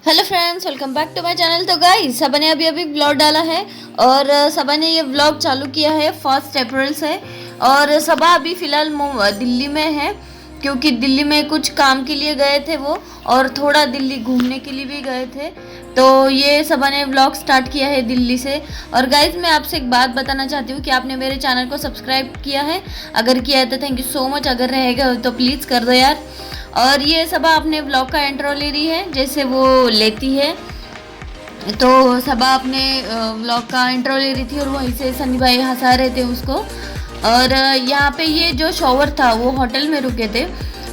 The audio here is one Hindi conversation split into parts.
Hello friends, welcome back to my channel. तो गाइस, सबा ने अभी अभी ब्लॉग डाला है और सबा ने ये ब्लॉग चालू किया है 1 अप्रैल से। और सबा अभी फ़िलहाल दिल्ली में है, क्योंकि दिल्ली में कुछ काम के लिए गए थे वो, और थोड़ा दिल्ली घूमने के लिए भी गए थे। तो ये सबा ने ब्लॉग स्टार्ट किया है दिल्ली से। और गाइज, मैं आपसे एक बात बताना चाहती हूँ कि आपने मेरे चैनल को सब्सक्राइब किया है, अगर किया है तो थैंक यू सो मच, अगर रहेगा तो प्लीज़ कर दो यार। और ये सबा अपने ब्लॉग का इंट्रो ले रही है जैसे वो लेती है। तो सबा अपने ब्लॉग का इंट्रो ले रही थी और वहीं से सनी भाई हंसा रहे थे उसको। और यहाँ पे ये जो शॉवर था, वो होटल में रुके थे,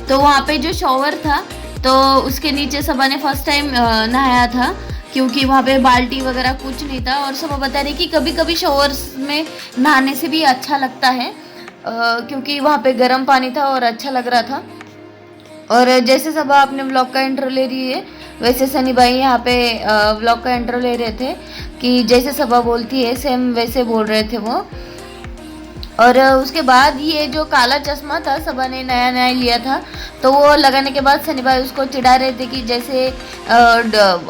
तो वहाँ पे जो शॉवर था तो उसके नीचे सबा ने फर्स्ट टाइम नहाया था, क्योंकि वहाँ पे बाल्टी वगैरह कुछ नहीं था। और सबा बता रही कि कभी कभी शॉवर्स में नहाने से भी अच्छा लगता है, क्योंकि वहाँ पे गर्म पानी था और अच्छा लग रहा था। और जैसे सबा अपने ब्लॉग का इंट्रो ले रही है, वैसे सनी भाई यहाँ पे ब्लॉग का इंट्रो ले रहे थे कि जैसे सबा बोलती है सेम वैसे बोल रहे थे वो। और उसके बाद ये जो काला चश्मा था सबा ने नया नया लिया था, तो वो लगाने के बाद सनी भाई उसको चिढ़ा रहे थे कि जैसे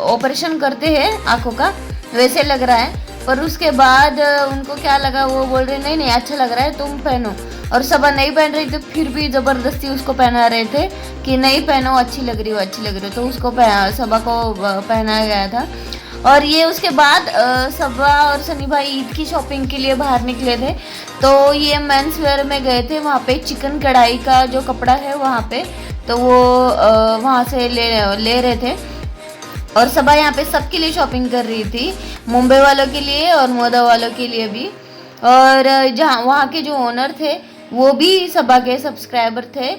ऑपरेशन करते हैं आंखों का वैसे लग रहा है। पर उसके बाद उनको क्या लगा, वो बोल रहे नहीं नहीं अच्छा लग रहा है, तुम पहनो। और सबा नहीं पहन रही थी, फिर भी ज़बरदस्ती उसको पहना रहे थे कि नहीं पहनो, अच्छी लग रही हो अच्छी लग रही हो। तो उसको सबा को पहनाया गया था। और ये उसके बाद सबा और सनी भाई ईद की शॉपिंग के लिए बाहर निकले थे। तो ये मेंस वेयर में गए थे, वहाँ पे चिकन कढ़ाई का जो कपड़ा है वहाँ पे, तो वो वहाँ से ले रहे थे। और सबा यहाँ पे सबके लिए शॉपिंग कर रही थी, मुंबई वालों के लिए और मोदा वालों के लिए भी। और जहाँ वहाँ के जो ओनर थे वो भी सबा के सब्सक्राइबर थे,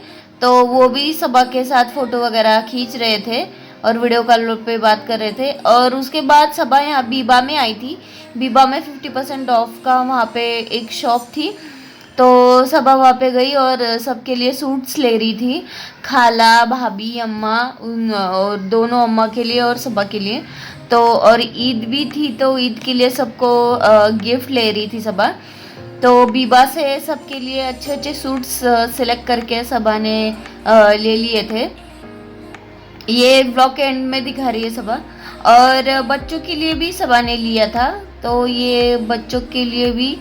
तो वो भी सबा के साथ फ़ोटो वगैरह खींच रहे थे और वीडियो कॉल पे बात कर रहे थे। और उसके बाद सबा यहाँ बीबा में आई थी। बीबा में 50% ऑफ का वहाँ पे एक शॉप थी, तो सबा वहाँ पे गई और सबके लिए सूट्स ले रही थी, खाला भाभी अम्मा और दोनों अम्मा के लिए और सबा के लिए। तो और ईद भी थी, तो ईद के लिए सबको गिफ्ट ले रही थी सबा। तो बीबा से सबके लिए अच्छे अच्छे सूट्स सिलेक्ट करके सबा ने ले लिए थे। ये ब्लॉग के एंड में दिखा रही है सबा। और बच्चों के लिए भी सबा ने लिया था, तो ये बच्चों के लिए भी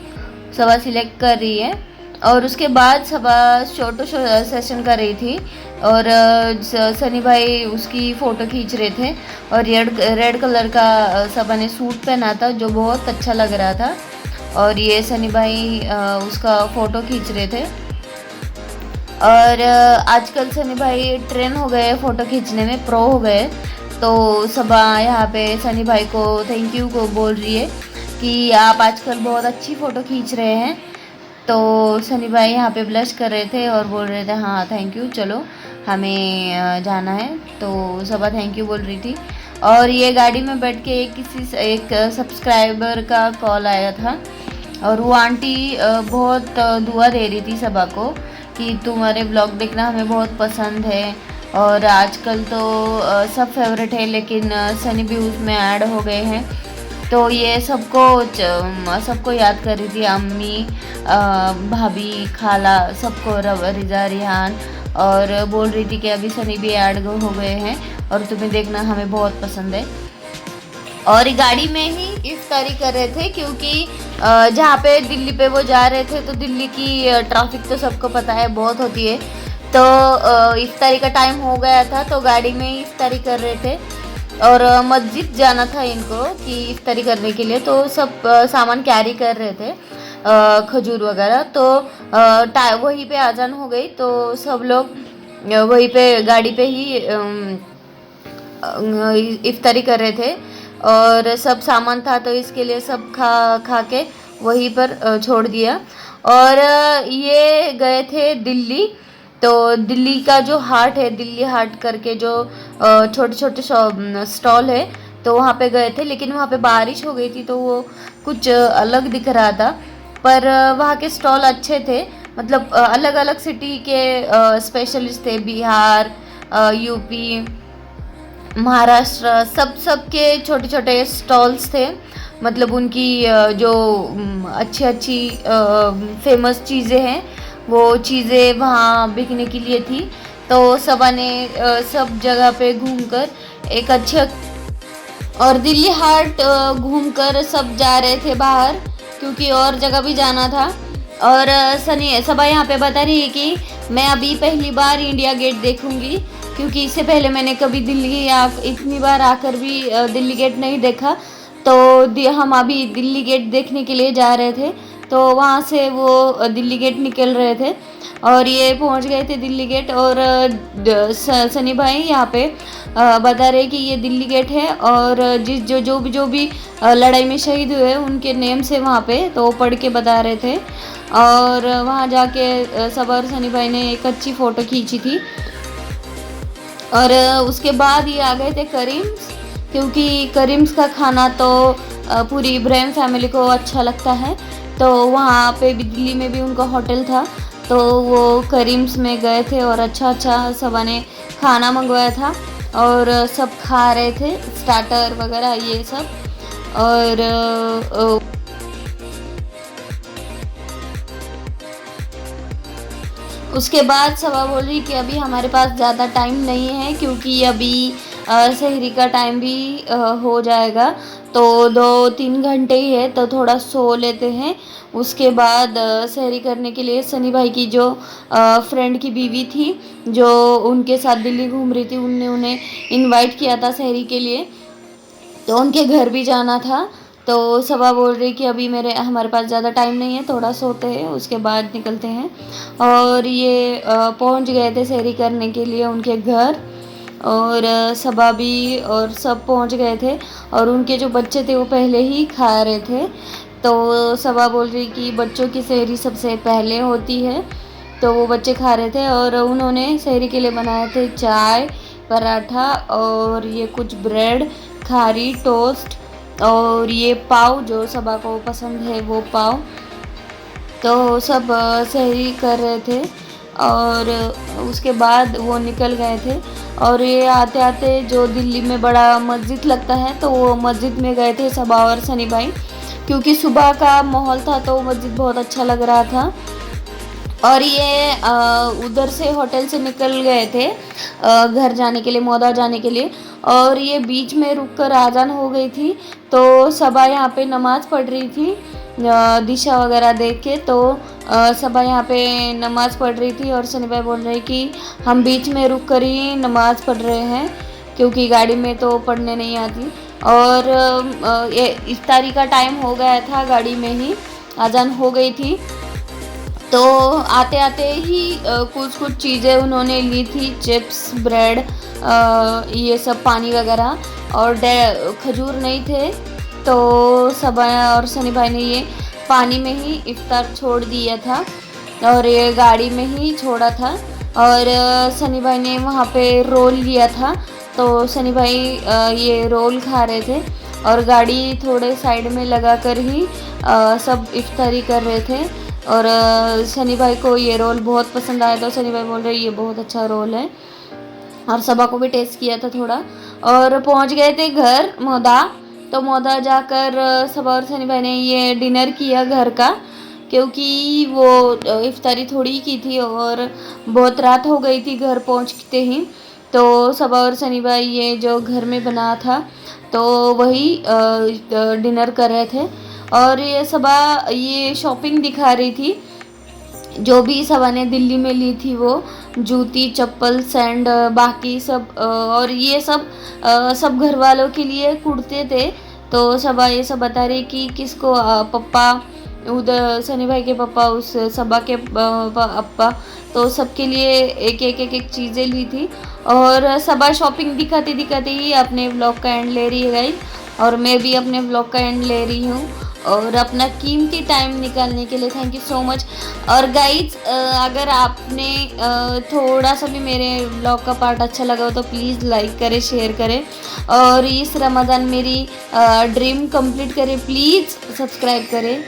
सबा सिलेक्ट कर रही है। और उसके बाद सबा फोटो सेशन कर रही थी और सनी भाई उसकी फ़ोटो खींच रहे थे। और रेड कलर का सबा ने सूट पहना था जो बहुत अच्छा लग रहा था। और ये सनी भाई उसका फ़ोटो खींच रहे थे। और आजकल सनी भाई ट्रेन हो गए फ़ोटो खींचने में, प्रो हो गए। तो सबा यहाँ पे सनी भाई को थैंक यू को बोल रही है कि आप आजकल बहुत अच्छी फ़ोटो खींच रहे हैं। तो सनी भाई यहाँ पे ब्लश कर रहे थे और बोल रहे थे हाँ थैंक यू, चलो हमें जाना है। तो सबा थैंक यू बोल रही थी। और ये गाड़ी में बैठ के एक सब्सक्राइबर का कॉल आया था, और वो आंटी बहुत दुआ दे रही थी सबा को कि तुम्हारे ब्लॉग देखना हमें बहुत पसंद है। और आजकल तो सब फेवरेट है, लेकिन सनी भी उसमें ऐड हो गए हैं। तो ये सबको याद कर रही थी, अम्मी भाभी खाला सबको, रिजा रिहान। और बोल रही थी कि अभी सनी भी ऐड हो गए हैं और तुम्हें देखना हमें बहुत पसंद है। और गाड़ी में ही इफ्तारी कर रहे थे, क्योंकि जहाँ पे दिल्ली पे वो जा रहे थे, तो दिल्ली की ट्रैफिक तो सबको पता है बहुत होती है। तो इफ्तारी का टाइम हो गया था, तो गाड़ी में ही इफ्तारी कर रहे थे। और मस्जिद जाना था इनको कि इफ्तारी करने के लिए, तो सब सामान कैरी कर रहे थे, खजूर वगैरह। तो वहीं पे अजान हो गई, तो सब लोग वहीं पे गाड़ी पे ही इफ्तारी कर रहे थे। और सब सामान था, तो इसके लिए सब खा के वहीं पर छोड़ दिया। और ये गए थे दिल्ली। तो दिल्ली का जो हाट है, दिल्ली हाट करके जो छोटे छोटे स्टॉल है, तो वहाँ पे गए थे। लेकिन वहाँ पे बारिश हो गई थी, तो वो कुछ अलग दिख रहा था। पर वहाँ के स्टॉल अच्छे थे, मतलब अलग अलग सिटी के स्पेशलिस्ट थे, बिहार, यूपी, महाराष्ट्र, सबके छोटे छोटे स्टॉल्स थे। मतलब उनकी जो अच्छी अच्छी फेमस चीज़ें हैं, वो चीज़ें वहाँ बिकने के लिए थी। तो सबा ने सब जगह पे घूमकर एक अच्छे और दिल्ली हाट घूमकर सब जा रहे थे बाहर, क्योंकि और जगह भी जाना था। और सनी सबा यहाँ पे बता रही है कि मैं अभी पहली बार इंडिया गेट देखूंगी, क्योंकि इससे पहले मैंने कभी दिल्ली या इतनी बार आकर भी दिल्ली गेट नहीं देखा। तो हम अभी दिल्ली गेट देखने के लिए जा रहे थे, तो वहाँ से वो दिल्ली गेट निकल रहे थे और ये पहुँच गए थे दिल्ली गेट। और सनी भाई यहाँ पे बता रहे कि ये दिल्ली गेट है, और जिस जो भी लड़ाई में शहीद हुए उनके नेम से वहाँ पे तो पढ़ के बता रहे थे। और वहाँ जाके सबा और सनी भाई ने एक अच्छी फ़ोटो खींची थी। और उसके बाद ये आ गए थे करीम्स, क्योंकि करीम्स का खाना तो पूरी इब्राहिम फैमिली को अच्छा लगता है। तो वहाँ पे भी दिल्ली में भी उनका होटल था, तो वो करीम्स में गए थे और अच्छा सबा ने खाना मंगवाया था और सब खा रहे थे, स्टार्टर वगैरह ये सब। और उसके बाद सबा बोल रही कि अभी हमारे पास ज़्यादा टाइम नहीं है, क्योंकि अभी सहरी का टाइम भी हो जाएगा, तो 2-3 घंटे ही है, तो थोड़ा सो लेते हैं। उसके बाद सहरी करने के लिए सनी भाई की जो फ्रेंड की बीवी थी जो उनके साथ दिल्ली घूम रही थी, उनने उन्हें इनवाइट किया था सहरी के लिए, तो उनके घर भी जाना था। तो सबा बोल रही कि अभी हमारे पास ज़्यादा टाइम नहीं है, थोड़ा सोते हैं, उसके बाद निकलते हैं। और ये पहुंच गए थे सहरी करने के लिए उनके घर, और सबा भी और सब पहुंच गए थे। और उनके जो बच्चे थे वो पहले ही खा रहे थे, तो सबा बोल रही कि बच्चों की सहरी सबसे पहले होती है, तो वो बच्चे खा रहे थे। और उन्होंने सहरी के लिए बनाए थे चाय, पराठा और ये कुछ ब्रेड, खारी, टोस्ट और ये पाव जो सबा को पसंद है वो पाव। तो सब सहरी कर रहे थे और उसके बाद वो निकल गए थे। और ये आते आते जो दिल्ली में बड़ा मस्जिद लगता है, तो वो मस्जिद में गए थे सबा और सनी भाई, क्योंकि सुबह का माहौल था तो मस्जिद बहुत अच्छा लग रहा था। और ये उधर से होटल से निकल गए थे घर जाने के लिए, मौदा जाने के लिए। और ये बीच में रुक कर आज़ान हो गई थी, तो सबा यहाँ पे नमाज़ पढ़ रही थी दिशा वगैरह देख के। तो सबा यहाँ पे नमाज़ पढ़ रही थी और सनी भाई बोल रहे कि हम बीच में रुक कर ही नमाज़ पढ़ रहे हैं, क्योंकि गाड़ी में तो पढ़ने नहीं आती। और ये इफ्तारी का टाइम हो गया था, गाड़ी में ही आज़ान हो गई थी। तो आते आते ही कुछ चीज़ें उन्होंने ली थी, चिप्स, ब्रेड, ये सब, पानी वगैरह, और खजूर नहीं थे। तो सबा और सनी भाई ने ये पानी में ही इफ्तार छोड़ दिया था और ये गाड़ी में ही छोड़ा था। और सनी भाई ने वहाँ पे रोल लिया था, तो सनी भाई ये रोल खा रहे थे और गाड़ी थोड़े साइड में लगा कर ही सब इफ्तारी कर रहे थे। और सनी भाई को ये रोल बहुत पसंद आया, तो सनी भाई बोल रहे ये बहुत अच्छा रोल है, और सबा को भी टेस्ट किया था थोड़ा। और पहुंच गए थे घर मौदा, तो मौदा जाकर सबा और सनी भाई ने ये डिनर किया घर का, क्योंकि वो इफ्तारी थोड़ी की थी और बहुत रात हो गई थी घर पहुंचते ही। तो सबा और सनी भाई ये जो घर में बना था तो वही डिनर कर रहे थे। और ये सबा ये शॉपिंग दिखा रही थी, जो भी सबा ने दिल्ली में ली थी, वो जूती, चप्पल, सैंड, बाकी सब, और ये सब घर वालों के लिए कुर्ते थे। तो सबा ये सब बता रही कि किसको, पप्पा उधर सनी भाई के पापा, उस सबा के अप्पा, तो सबके लिए एक चीज़ें ली थी। और सबा शॉपिंग दिखाते दिखाते ही अपने व्लॉग का एंड ले रही है गाइस, और मैं भी अपने व्लॉग का एंड ले रही हूँ, और अपना कीमती टाइम निकालने के लिए थैंक यू सो मच। और गाइज अगर आपने थोड़ा सा भी मेरे व्लॉग का पार्ट अच्छा लगा हो तो प्लीज़ लाइक करें, शेयर करें, और इस रमज़ान मेरी ड्रीम कंप्लीट करें, प्लीज़ सब्सक्राइब करें।